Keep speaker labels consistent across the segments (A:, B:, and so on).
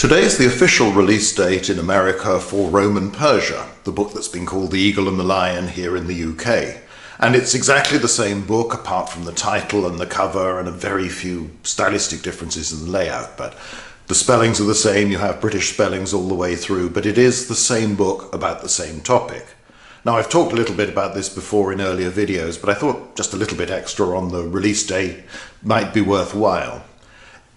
A: Today is the official release date in America for Rome and Persia, the book that's been called The Eagle and the Lion here in the UK. And it's exactly the same book, apart from the title and the cover and a very few stylistic differences in the layout. But the spellings are the same, you have British spellings all the way through, but it is the same book about the same topic. Now, I've talked a little bit about this before in earlier videos, but I thought just a little bit extra on the release date might be worthwhile.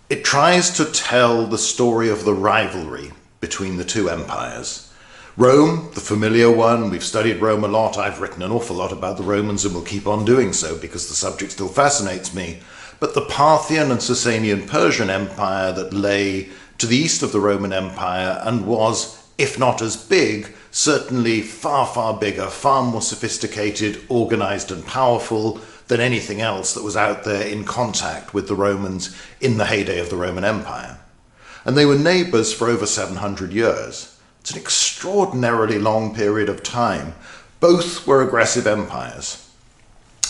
A: It tries to tell the story of the rivalry between the two empires. Rome, the familiar one, we've studied Rome a lot, I've written an awful lot about the Romans and will keep on doing so because the subject still fascinates me. But the Parthian and Sasanian Persian Empire that lay to the east of the Roman Empire and was, if not as big, certainly far, far bigger, far more sophisticated, organized and powerful than anything else that was out there in contact with the Romans in the heyday of the Roman Empire. And they were neighbors for over 700 years. It's an extraordinarily long period of time. Both were aggressive empires.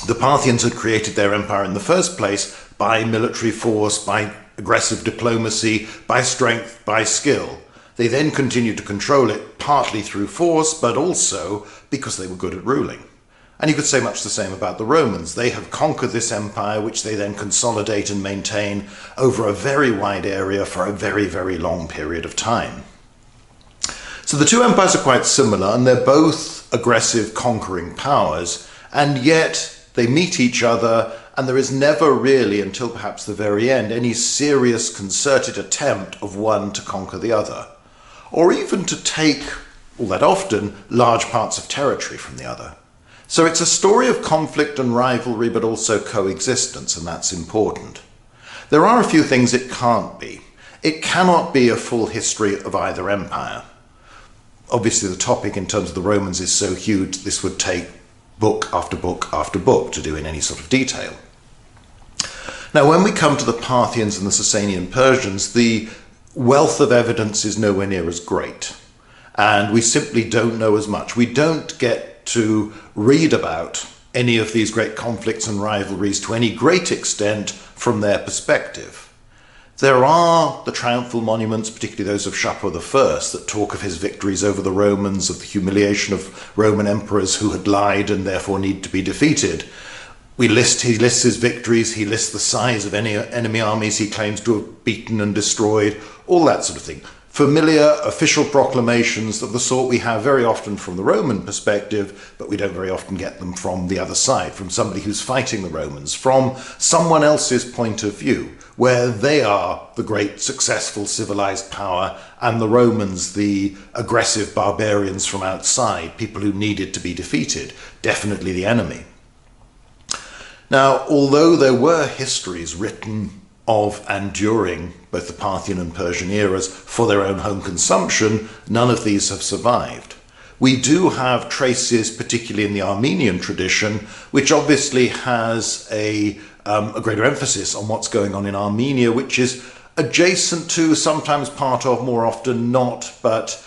A: The Parthians had created their empire in the first place by military force, by aggressive diplomacy, by strength, by skill. They then continued to control it partly through force, but also because they were good at ruling. And you could say much the same about the Romans. They have conquered this empire, which they then consolidate and maintain over a very wide area for a very, very long period of time. So the two empires are quite similar, and they're both aggressive, conquering powers, and yet they meet each other, and there is never really, until perhaps the very end, any serious, concerted attempt of one to conquer the other, or even to take, all that often, large parts of territory from the other. So it's a story of conflict and rivalry, but also coexistence, and that's important. There are a few things it can't be. It cannot be a full history of either empire. Obviously, the topic in terms of the Romans is so huge, this would take book after book after book to do in any sort of detail. Now, when we come to the Parthians and the Sasanian Persians, the wealth of evidence is nowhere near as great. And we simply don't know as much. We don't get to read about any of these great conflicts and rivalries to any great extent from their perspective. There are the triumphal monuments, particularly those of Shapur I, that talk of his victories over the Romans, of the humiliation of Roman emperors who had lied and therefore need to be defeated. He lists his victories, he lists the size of any enemy armies he claims to have beaten and destroyed, all that sort of thing. Familiar official proclamations of the sort we have very often from the Roman perspective, but we don't very often get them from the other side, from somebody who's fighting the Romans, from someone else's point of view, where they are the great successful civilized power and the Romans the aggressive barbarians from outside, people who needed to be defeated, definitely the enemy. Now, although there were histories written of and during both the Parthian and Persian eras for their own home consumption, none of these have survived. We do have traces, particularly in the Armenian tradition, which obviously has a greater emphasis on what's going on in Armenia, which is adjacent to, sometimes part of, more often not, but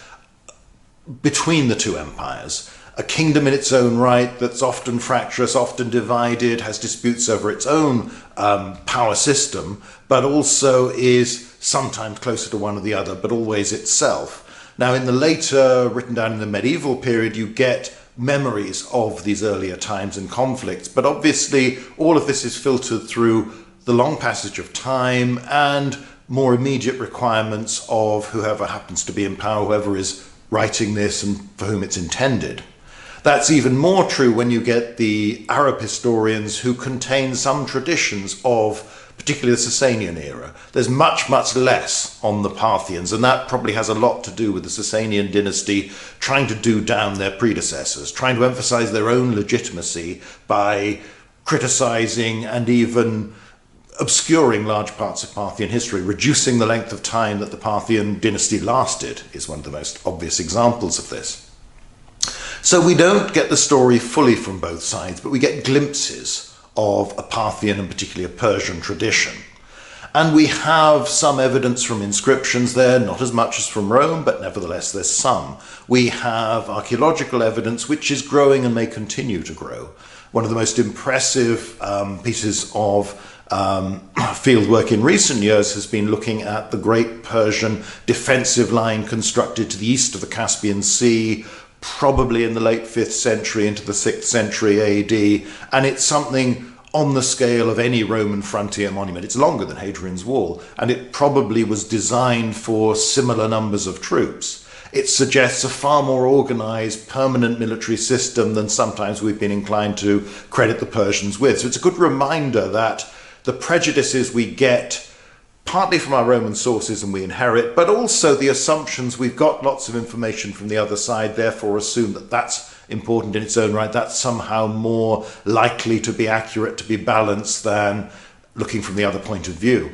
A: between the two empires. A kingdom in its own right that's often fractious, often divided, has disputes over its own power system, but also is sometimes closer to one or the other, but always itself. Now, in the later, written down in the medieval period, you get memories of these earlier times and conflicts, but obviously all of this is filtered through the long passage of time and more immediate requirements of whoever happens to be in power, whoever is writing this and for whom it's intended. That's even more true when you get the Arab historians who contain some traditions of particularly the Sasanian era. There's much, much less on the Parthians, and that probably has a lot to do with the Sasanian dynasty trying to do down their predecessors, trying to emphasize their own legitimacy by criticizing and even obscuring large parts of Parthian history. Reducing the length of time that the Parthian dynasty lasted is one of the most obvious examples of this. So we don't get the story fully from both sides, but we get glimpses of a Parthian and particularly a Persian tradition. And we have some evidence from inscriptions there, not as much as from Rome, but nevertheless there's some. We have archaeological evidence which is growing and may continue to grow. One of the most impressive pieces of Fieldwork in recent years has been looking at the great Persian defensive line constructed to the east of the Caspian Sea, probably in the late 5th century into the 6th century AD, and it's something on the scale of any Roman frontier monument. It's longer than Hadrian's Wall, and it probably was designed for similar numbers of troops. It suggests a far more organized, permanent military system than sometimes we've been inclined to credit the Persians with. So it's a good reminder that the prejudices we get partly from our Roman sources and we inherit, but also the assumptions we've got lots of information from the other side, therefore assume that that's important in its own right, that's somehow more likely to be accurate, to be balanced than looking from the other point of view.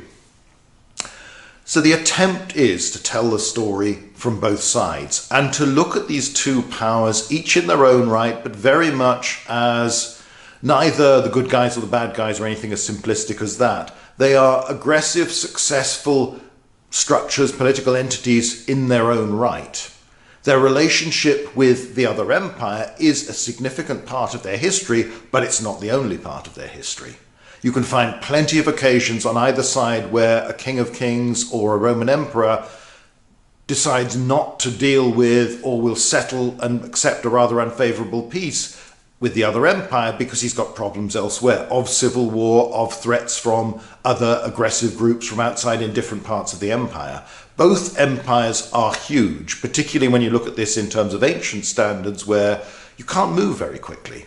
A: So the attempt is to tell the story from both sides and to look at these two powers, each in their own right, but very much as neither the good guys or the bad guys or anything as simplistic as that. They are aggressive, successful structures, political entities in their own right. Their relationship with the other empire is a significant part of their history, but it's not the only part of their history. You can find plenty of occasions on either side where a king of kings or a Roman emperor decides not to deal with or will settle and accept a rather unfavorable peace with the other empire because he's got problems elsewhere, of civil war, of threats from other aggressive groups from outside in different parts of the empire. Both empires are huge, particularly when you look at this in terms of ancient standards where you can't move very quickly.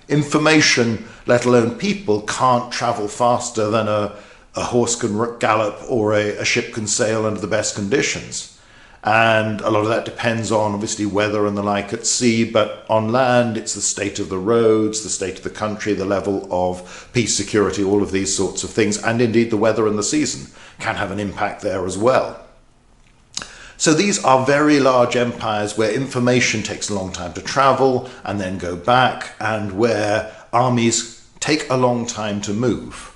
A: Information, let alone people, can't travel faster than a horse can gallop or a ship can sail under the best conditions. And a lot of that depends on, obviously, weather and the like at sea, but on land, it's the state of the roads, the state of the country, the level of peace, security, all of these sorts of things, and indeed the weather and the season can have an impact there as well. So these are very large empires where information takes a long time to travel and then go back, and where armies take a long time to move.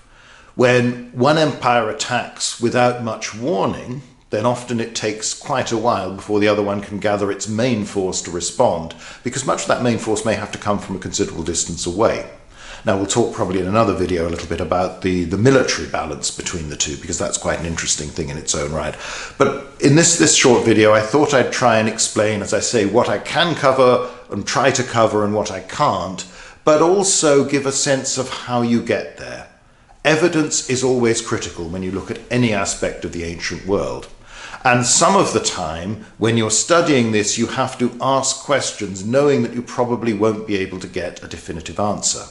A: When one empire attacks without much warning, then often it takes quite a while before the other one can gather its main force to respond, because much of that main force may have to come from a considerable distance away. Now, we'll talk probably in another video a little bit about the military balance between the two, because that's quite an interesting thing in its own right. But in this short video, I thought I'd try and explain, as I say, what I can cover and try to cover and what I can't, but also give a sense of how you get there. Evidence is always critical when you look at any aspect of the ancient world. And some of the time, when you're studying this, you have to ask questions, knowing that you probably won't be able to get a definitive answer.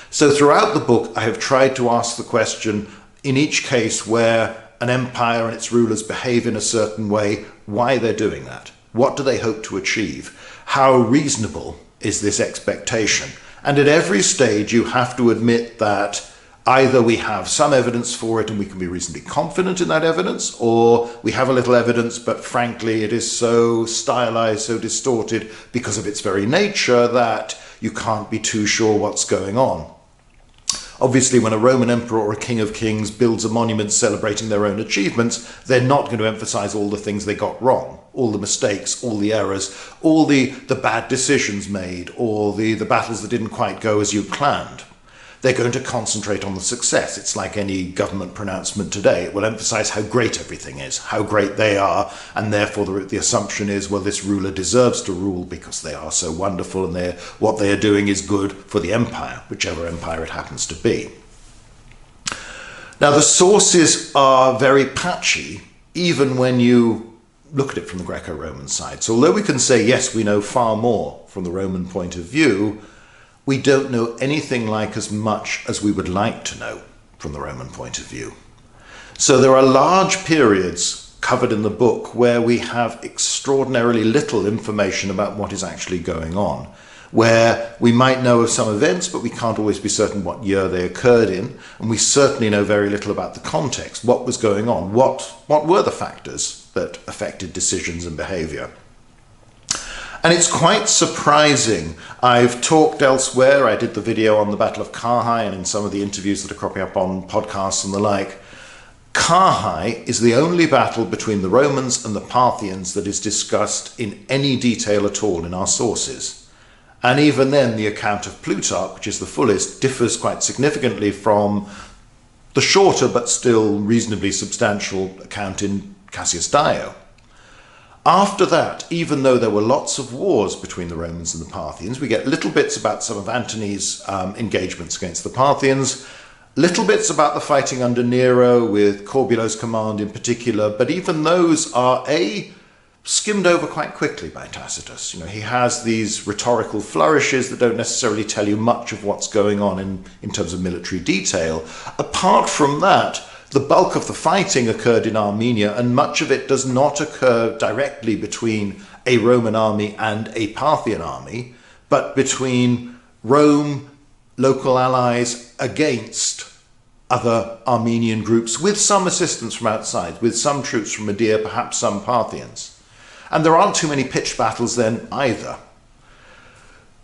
A: So throughout the book, I have tried to ask the question, in each case where an empire and its rulers behave in a certain way, why they're doing that. What do they hope to achieve? How reasonable is this expectation? And at every stage, you have to admit that either we have some evidence for it and we can be reasonably confident in that evidence, or we have a little evidence, but frankly it is so stylized, so distorted because of its very nature that you can't be too sure what's going on. Obviously, when a Roman emperor or a king of kings builds a monument celebrating their own achievements, they're not going to emphasize all the things they got wrong, all the mistakes, all the errors, all the bad decisions made, or the battles that didn't quite go as you planned. They're going to concentrate on the success. It's like any government pronouncement today. It will emphasize how great everything is, how great they are, and therefore the assumption is, well, this ruler deserves to rule because they are so wonderful and what they are doing is good for the empire, whichever empire it happens to be. Now, the sources are very patchy, even when you look at it from the Greco-Roman side. So although we can say, yes, we know far more from the Roman point of view, we don't know anything like as much as we would like to know from the Roman point of view. So there are large periods covered in the book where we have extraordinarily little information about what is actually going on, where we might know of some events, but we can't always be certain what year they occurred in, and we certainly know very little about the context, what was going on, what were the factors that affected decisions and behavior. And it's quite surprising. I've talked elsewhere, I did the video on the Battle of Carrhae and in some of the interviews that are cropping up on podcasts and the like. Carrhae is the only battle between the Romans and the Parthians that is discussed in any detail at all in our sources. And even then, the account of Plutarch, which is the fullest, differs quite significantly from the shorter but still reasonably substantial account in Cassius Dio. After that, even though there were lots of wars between the Romans and the Parthians, we get little bits about some of Antony's engagements against the Parthians, little bits about the fighting under Nero with Corbulo's command in particular, but even those are skimmed over quite quickly by Tacitus. He has these rhetorical flourishes that don't necessarily tell you much of what's going on in terms of military detail. Apart from that, the bulk of the fighting occurred in Armenia, and much of it does not occur directly between a Roman army and a Parthian army, but between Rome, local allies, against other Armenian groups, with some assistance from outside, with some troops from Medea, perhaps some Parthians. And there aren't too many pitched battles then either.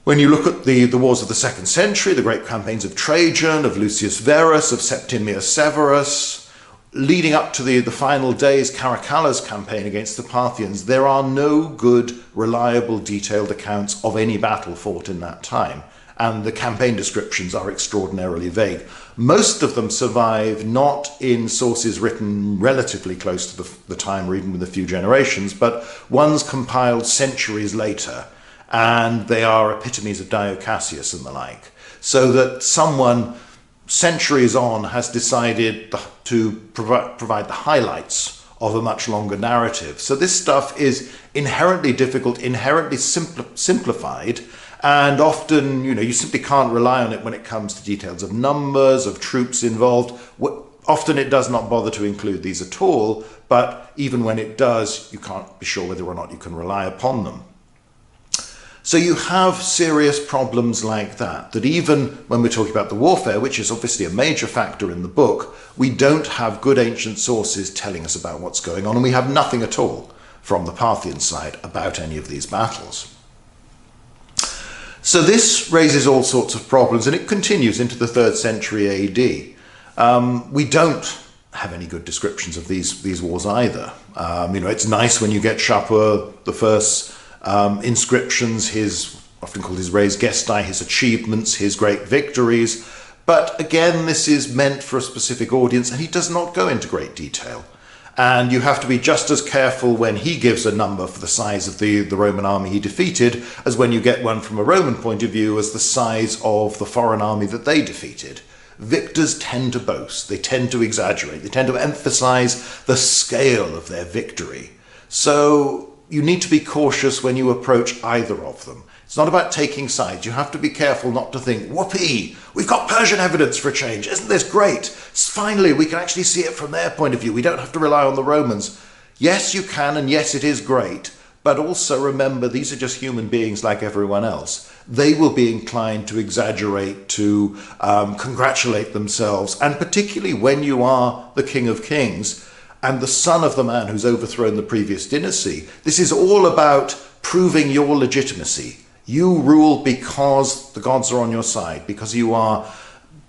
A: When you look at the wars of the 2nd century, the great campaigns of Trajan, of Lucius Verus, of Septimius Severus, leading up to the final days, Caracalla's campaign against the Parthians, there are no good, reliable, detailed accounts of any battle fought in that time, and the campaign descriptions are extraordinarily vague. Most of them survive not in sources written relatively close to the time, or even with a few generations, but ones compiled centuries later, and they are epitomes of Dio Cassius and the like, so that someone centuries on has decided to provide the highlights of a much longer narrative. So this stuff is inherently difficult, inherently simplified, and often, you simply can't rely on it when it comes to details of numbers, of troops involved. Often it does not bother to include these at all, but even when it does, you can't be sure whether or not you can rely upon them. So you have serious problems like that even when we're talking about the warfare, which is obviously a major factor in the book, we don't have good ancient sources telling us about what's going on, and we have nothing at all from the Parthian side about any of these battles. So this raises all sorts of problems, and it continues into the 3rd century AD. We don't have any good descriptions of these wars either. It's nice when you get Shapur the First's inscriptions, often called his res gestae, his achievements, his great victories. But again, this is meant for a specific audience, and he does not go into great detail. And you have to be just as careful when he gives a number for the size of the Roman army he defeated as when you get one from a Roman point of view as the size of the foreign army that they defeated. Victors tend to boast, they tend to exaggerate, they tend to emphasize the scale of their victory. So you need to be cautious when you approach either of them. It's not about taking sides. You have to be careful not to think, whoopee, we've got Persian evidence for a change. Isn't this great? Finally, we can actually see it from their point of view. We don't have to rely on the Romans. Yes, you can, and yes, it is great. But also remember, these are just human beings like everyone else. They will be inclined to exaggerate, to congratulate themselves, and particularly when you are the King of Kings and the son of the man who's overthrown the previous dynasty. This is all about proving your legitimacy. You rule because the gods are on your side, because you are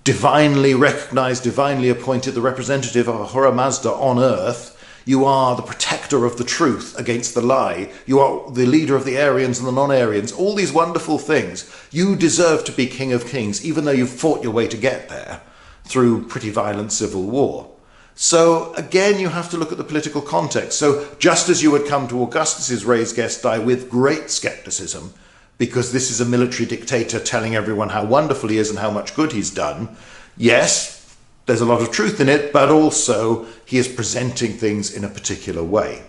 A: divinely recognized, divinely appointed, the representative of Ahura Mazda on earth. You are the protector of the truth against the lie. You are the leader of the Aryans and the non-Aryans. All these wonderful things. You deserve to be King of Kings, even though you've fought your way to get there through pretty violent civil war. So again, you have to look at the political context. So just as you would come to Augustus's res gestae with great skepticism, because this is a military dictator telling everyone how wonderful he is and how much good he's done, yes, there's a lot of truth in it, but also he is presenting things in a particular way.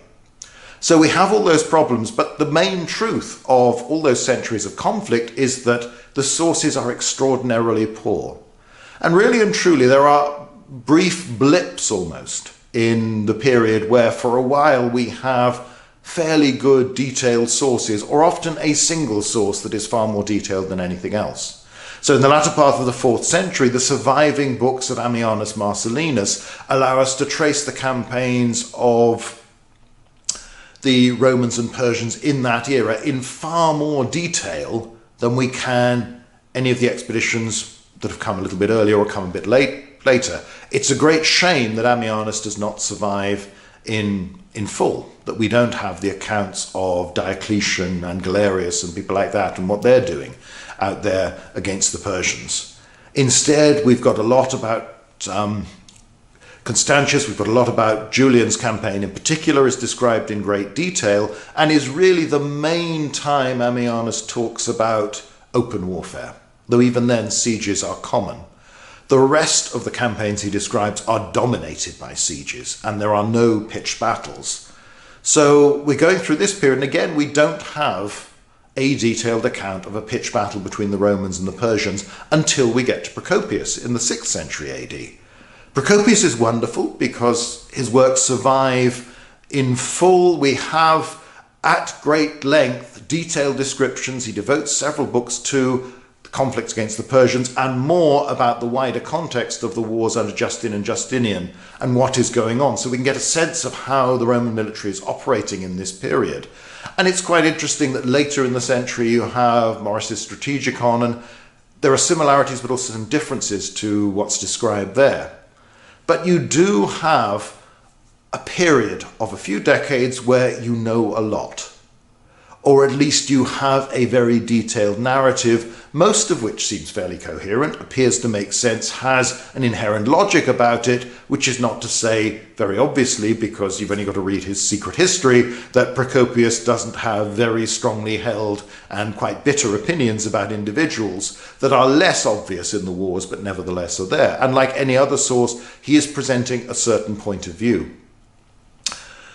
A: So we have all those problems, but the main truth of all those centuries of conflict is that the sources are extraordinarily poor. And really and truly, there are brief blips almost in the period where for a while we have fairly good detailed sources, or often a single source that is far more detailed than anything else. So in the latter part of the 4th century, the surviving books of Ammianus Marcellinus allow us to trace the campaigns of the Romans and Persians in that era in far more detail than we can any of the expeditions that have come a little bit earlier or come a bit later. It's a great shame that Ammianus does not survive in full, that we don't have the accounts of Diocletian and Galerius and people like that and what they're doing out there against the Persians. Instead, we've got a lot about Constantius, we've got a lot about Julian's campaign in particular, is described in great detail and is really the main time Ammianus talks about open warfare, though even then sieges are common. The rest of the campaigns he describes are dominated by sieges, and there are no pitched battles. So we're going through this period, and again, we don't have a detailed account of a pitched battle between the Romans and the Persians until we get to Procopius in the 6th century AD. Procopius is wonderful because his works survive in full. We have, at great length, detailed descriptions. He devotes several books to conflicts against the Persians and more about the wider context of the wars under Justin and Justinian and what is going on, so we can get a sense of how the Roman military is operating in this period. And it's quite interesting that later in the century you have Maurice's Strategicon, and there are similarities but also some differences to what's described there. But you do have a period of a few decades where you know a lot, or at least you have a very detailed narrative, most of which seems fairly coherent, appears to make sense, has an inherent logic about it, which is not to say, very obviously, because you've only got to read his secret history, that Procopius doesn't have very strongly held and quite bitter opinions about individuals that are less obvious in the wars, but nevertheless are there. And like any other source, he is presenting a certain point of view.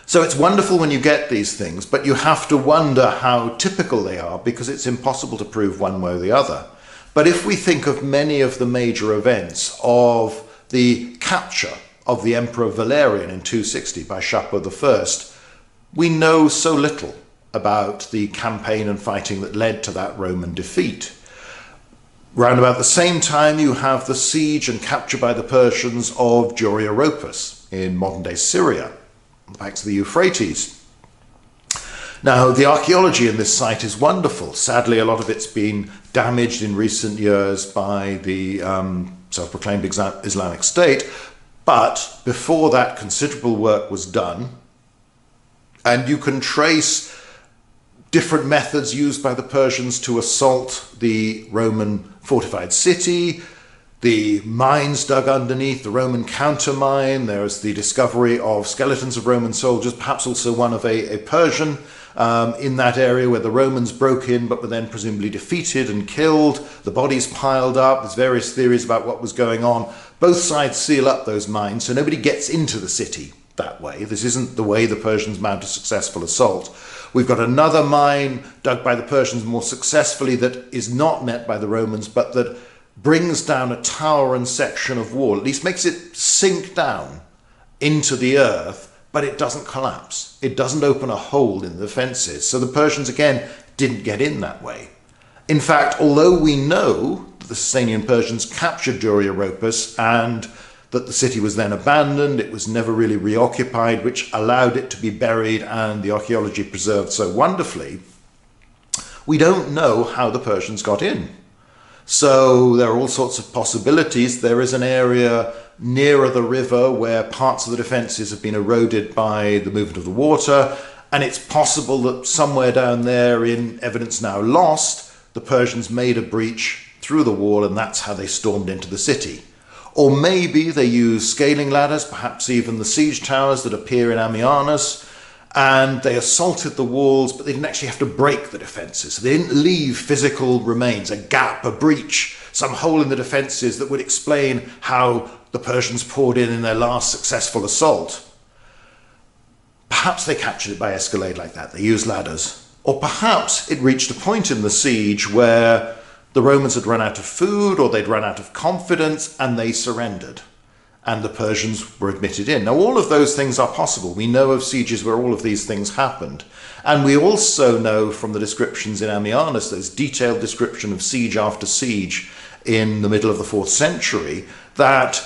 A: So it's wonderful when you get these things, but you have to wonder how typical they are because it's impossible to prove one way or the other. But if we think of many of the major events of the capture of the Emperor Valerian in 260 by Shapur I, we know so little about the campaign and fighting that led to that Roman defeat. Round about the same time, you have the siege and capture by the Persians of Dura Europus in modern-day Syria, on the banks of the Euphrates. Now, the archaeology in this site is wonderful. Sadly, a lot of it's been damaged in recent years by the self-proclaimed Islamic State, but before that, considerable work was done, and you can trace different methods used by the Persians to assault the Roman fortified city, the mines dug underneath, the Roman countermine. There's the discovery of skeletons of Roman soldiers, perhaps also one of a Persian in that area where the Romans broke in but were then presumably defeated and killed. The bodies piled up. There's various theories about what was going on. Both sides seal up those mines so nobody gets into the city that way. This isn't the way the Persians mount a successful assault. We've got another mine dug by the Persians more successfully that is not met by the Romans, but that brings down a tower and section of wall, at least makes it sink down into the earth, but it doesn't collapse. It doesn't open a hole in the defences. So the Persians, again, didn't get in that way. In fact, although we know that the Sasanian Persians captured Dura Europus and that the city was then abandoned, it was never really reoccupied, which allowed it to be buried and the archaeology preserved so wonderfully, we don't know how the Persians got in. So there are all sorts of possibilities. There is an area nearer the river where parts of the defences have been eroded by the movement of the water, and it's possible that somewhere down there, in evidence now lost, the Persians made a breach through the wall and that's how they stormed into the city. Or maybe they used scaling ladders, perhaps even the siege towers that appear in Ammianus, and they assaulted the walls, but they didn't actually have to break the defences. So they didn't leave physical remains, a gap, a breach, some hole in the defences that would explain how the Persians poured in their last successful assault. Perhaps they captured it by escalade like that. They used ladders. Or perhaps it reached a point in the siege where the Romans had run out of food or they'd run out of confidence and they surrendered. And the Persians were admitted in. Now, all of those things are possible. We know of sieges where all of these things happened. And we also know from the descriptions in Ammianus, those detailed description of siege after siege in the middle of the 4th century, that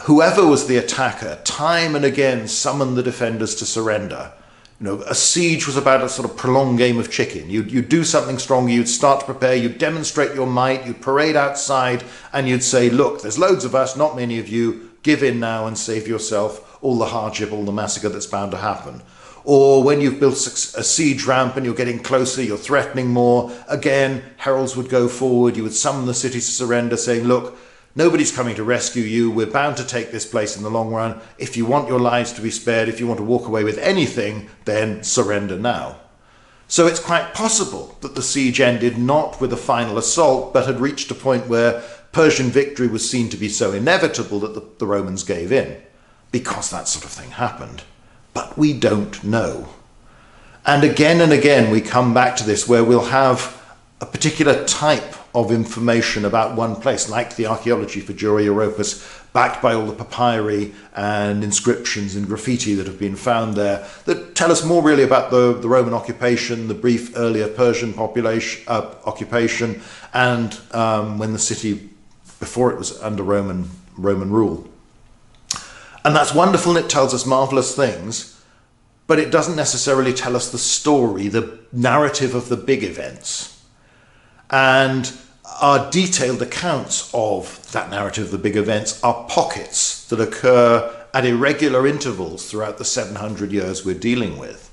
A: whoever was the attacker time and again summoned the defenders to surrender. You know, a siege was about a sort of prolonged game of chicken. You'd do something stronger, you'd start to prepare, you'd demonstrate your might, you'd parade outside, and you'd say, look, there's loads of us, not many of you, give in now and save yourself all the hardship, all the massacre that's bound to happen. Or when you've built a siege ramp and you're getting closer, you're threatening more, again, heralds would go forward, you would summon the city to surrender, saying, look, Nobody's coming to rescue you. We're bound to take this place in the long run. If you want your lives to be spared, if you want to walk away with anything, then surrender now. So it's quite possible that the siege ended not with a final assault, but had reached a point where Persian victory was seen to be so inevitable that the Romans gave in, because that sort of thing happened. But we don't know. And again we come back to this, where we'll have a particular type of information about one place, like the archaeology for Dura Europos, backed by all the papyri and inscriptions and graffiti that have been found there, that tell us more really about the Roman occupation, the brief earlier Persian occupation, and when the city, before it was under Roman rule. And that's wonderful, and it tells us marvelous things, but it doesn't necessarily tell us the story, the narrative of the big events. And our detailed accounts of that narrative of the big events are pockets that occur at irregular intervals throughout the 700 years we're dealing with.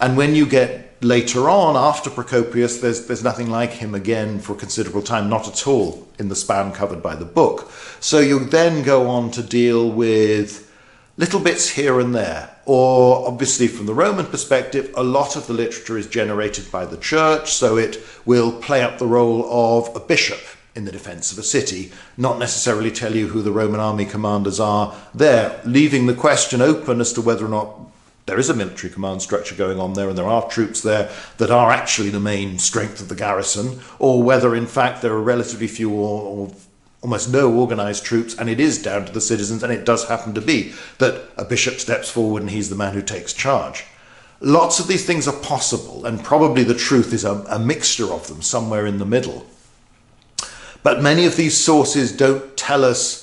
A: And when you get later on, after Procopius, there's nothing like him again for a considerable time, not at all in the span covered by the book. So you then go on to deal with little bits here and there, or obviously from the Roman perspective, a lot of the literature is generated by the church, so it will play up the role of a bishop in the defense of a city, not necessarily tell you who the Roman army commanders are there, leaving the question open as to whether or not there is a military command structure going on there and there are troops there that are actually the main strength of the garrison, or whether in fact there are relatively few or almost no organised troops, and it is down to the citizens, and it does happen to be that a bishop steps forward and he's the man who takes charge. Lots of these things are possible, and probably the truth is a mixture of them, somewhere in the middle. But many of these sources don't tell us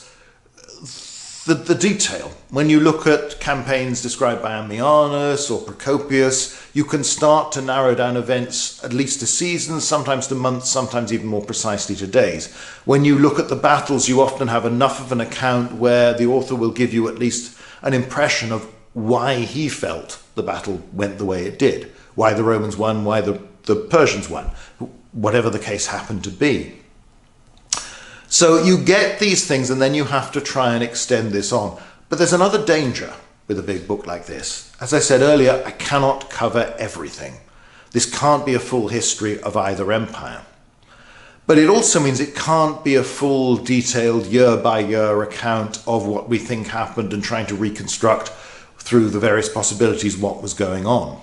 A: the detail. When you look at campaigns described by Ammianus or Procopius, you can start to narrow down events at least to seasons, sometimes to months, sometimes even more precisely to days. When you look at the battles, you often have enough of an account where the author will give you at least an impression of why he felt the battle went the way it did, why the Romans won, why the Persians won, whatever the case happened to be. So you get these things, and then you have to try and extend this on. But there's another danger with a big book like this. As I said earlier, I cannot cover everything. This can't be a full history of either empire. But it also means it can't be a full, detailed, year-by-year account of what we think happened and trying to reconstruct through the various possibilities what was going on.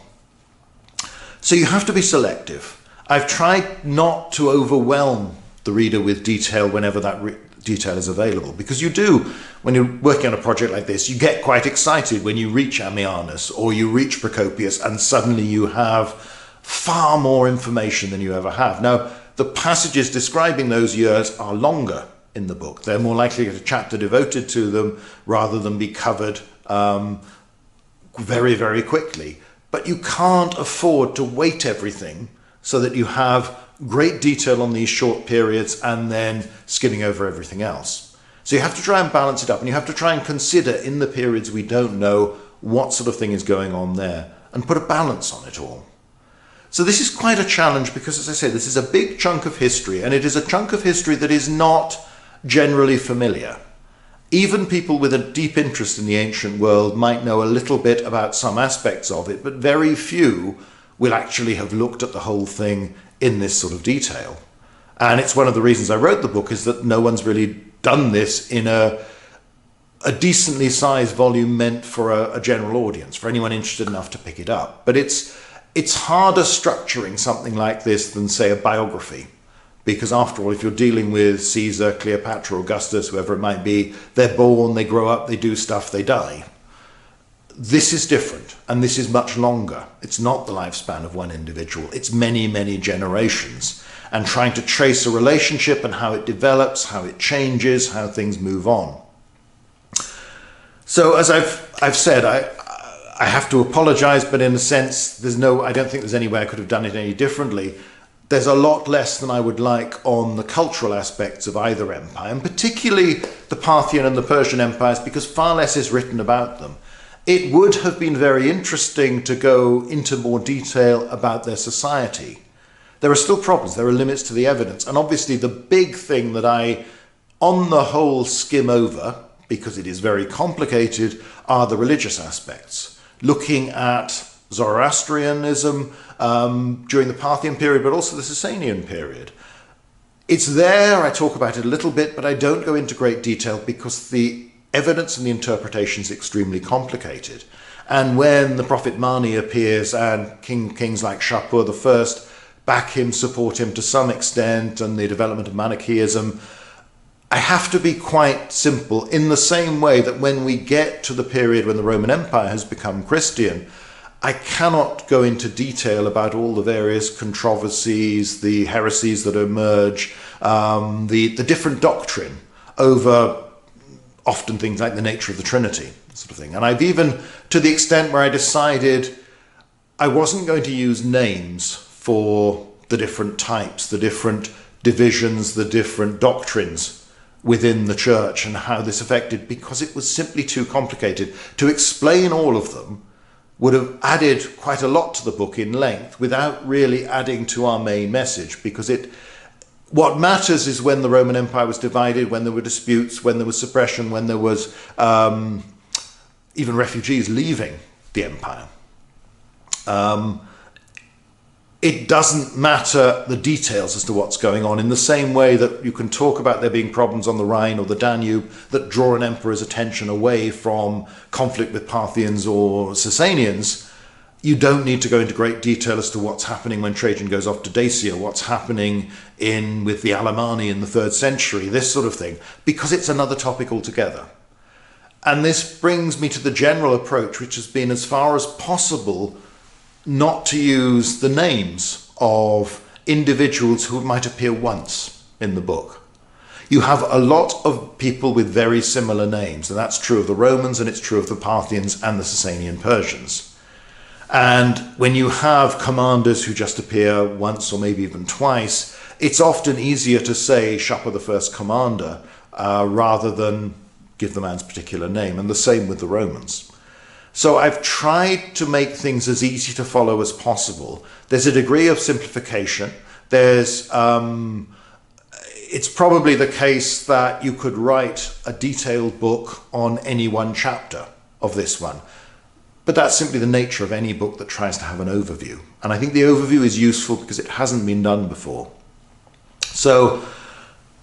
A: So you have to be selective. I've tried not to overwhelm the reader with detail whenever that detail is available, because you do, when you're working on a project like this, you get quite excited when you reach Ammianus or you reach Procopius and suddenly you have far more information than you ever have. Now, the passages describing those years are longer in the book. They're more likely to get a chapter devoted to them rather than be covered very, very quickly. But you can't afford to weight everything so that you have great detail on these short periods and then skimming over everything else. So you have to try and balance it up, and you have to try and consider in the periods we don't know what sort of thing is going on there and put a balance on it all. So this is quite a challenge because, as I say, this is a big chunk of history, and it is a chunk of history that is not generally familiar. Even people with a deep interest in the ancient world might know a little bit about some aspects of it, but very few will actually have looked at the whole thing in this sort of detail. And it's one of the reasons I wrote the book, is that no one's really done this in a decently sized volume meant for a general audience, for anyone interested enough to pick it up. But it's harder structuring something like this than, say, a biography. Because after all, if you're dealing with Caesar, Cleopatra, Augustus, whoever it might be, they're born, they grow up, they do stuff, they die. This is different, and this is much longer. It's not the lifespan of one individual. It's many, many generations, and trying to trace a relationship and how it develops, how it changes, how things move on. So as I've said, I have to apologize, but in a sense, I don't think there's any way I could have done it any differently. There's a lot less than I would like on the cultural aspects of either empire, and particularly the Parthian and the Persian empires, because far less is written about them. It would have been very interesting to go into more detail about their society. There are still problems, there are limits to the evidence, and obviously the big thing that I On the whole, skim over, because it is very complicated, are the religious aspects. Looking at Zoroastrianism during the Parthian period, but also the Sasanian period. It's there, I talk about it a little bit, but I don't go into great detail because the evidence and the interpretation is extremely complicated. And when the prophet Mani appears and kings like Shapur I back him, support him to some extent, and the development of Manichaeism, I have to be quite simple in the same way that when we get to the period when the Roman Empire has become Christian, I cannot go into detail about all the various controversies, the heresies that emerge, the different doctrine over often things like the nature of the Trinity, sort of thing. And I've even, to the extent where I decided I wasn't going to use names for the different types, the different divisions, the different doctrines within the church and how this affected, because it was simply too complicated. To explain all of them would have added quite a lot to the book in length without really adding to our main message, because what matters is when the Roman Empire was divided, when there were disputes, when there was suppression, when there was even refugees leaving the empire. It doesn't matter the details as to what's going on, in the same way that you can talk about there being problems on the Rhine or the Danube that draw an emperor's attention away from conflict with Parthians or Sasanians. You don't need to go into great detail as to what's happening when Trajan goes off to Dacia, what's happening with the Alemanni in the 3rd century, this sort of thing, because it's another topic altogether. And this brings me to the general approach, which has been, as far as possible, not to use the names of individuals who might appear once in the book. You have a lot of people with very similar names, and that's true of the Romans, and it's true of the Parthians and the Sasanian Persians. And when you have commanders who just appear once or maybe even twice, it's often easier to say Shapur I commander rather than give the man's particular name, and the same with the Romans. So I've tried to make things as easy to follow as possible. There's a degree of simplification. It's probably the case that you could write a detailed book on any one chapter of this one. But that's simply the nature of any book that tries to have an overview. And I think the overview is useful because it hasn't been done before. So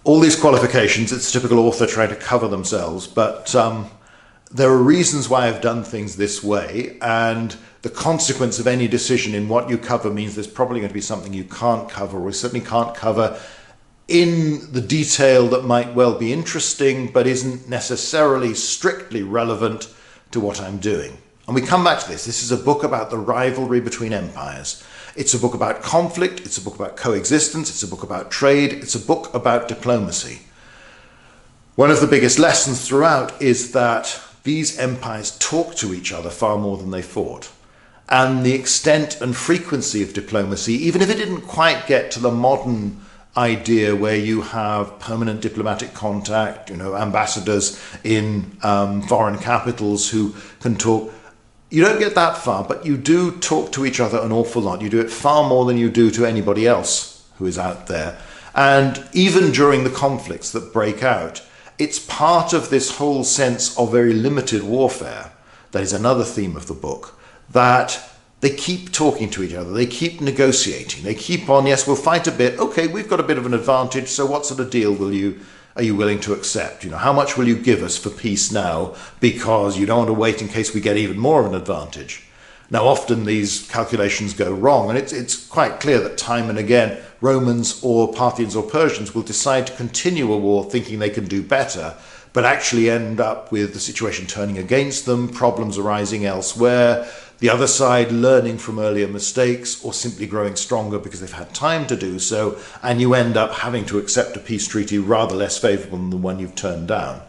A: all these qualifications, it's a typical author trying to cover themselves, but there are reasons why I've done things this way, and the consequence of any decision in what you cover means there's probably going to be something you can't cover, or certainly can't cover in the detail that might well be interesting, but isn't necessarily strictly relevant to what I'm doing. And we come back to this. This is a book about the rivalry between empires. It's a book about conflict, it's a book about coexistence, it's a book about trade, it's a book about diplomacy. One of the biggest lessons throughout is that these empires talk to each other far more than they fought. And the extent and frequency of diplomacy, even if it didn't quite get to the modern idea where you have permanent diplomatic contact, ambassadors in foreign capitals who can talk, you don't get that far, but you do talk to each other an awful lot. You do it far more than you do to anybody else who is out there. And even during the conflicts that break out, it's part of this whole sense of very limited warfare, that is another theme of the book, that they keep talking to each other, they keep negotiating, they keep on, yes, we'll fight a bit, okay, we've got a bit of an advantage, so what sort of deal are you willing to accept? How much will you give us for peace now, because you don't want to wait in case we get even more of an advantage? Now, often these calculations go wrong, and it's quite clear that time and again, Romans or Parthians or Persians will decide to continue a war thinking they can do better, but actually end up with the situation turning against them, problems arising elsewhere, the other side learning from earlier mistakes or simply growing stronger because they've had time to do so, and you end up having to accept a peace treaty rather less favourable than the one you've turned down.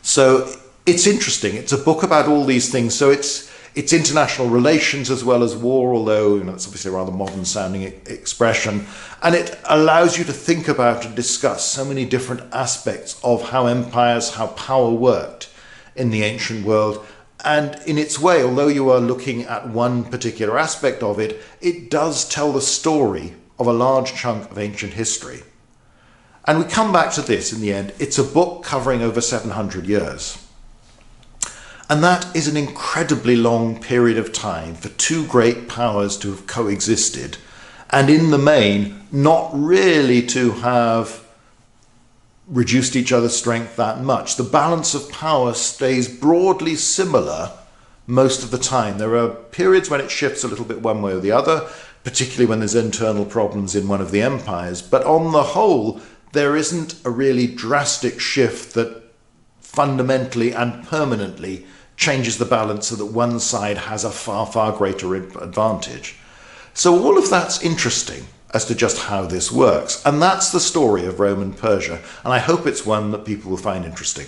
A: So it's interesting. It's a book about all these things. So it's international relations as well as war, although it's obviously a rather modern sounding expression, and it allows you to think about and discuss so many different aspects of how empires, how power worked in the ancient world. And in its way, although you are looking at one particular aspect of it, it does tell the story of a large chunk of ancient history. And we come back to this in the end. It's a book covering over 700 years. And that is an incredibly long period of time for two great powers to have coexisted, and in the main, not really to have reduced each other's strength that much. The balance of power stays broadly similar most of the time. There are periods when it shifts a little bit one way or the other, particularly when there's internal problems in one of the empires. But on the whole, there isn't a really drastic shift that fundamentally and permanently changes the balance so that one side has a far, far greater advantage. So all of that's interesting as to just how this works. And that's the story of Rome and Persia. And I hope it's one that people will find interesting.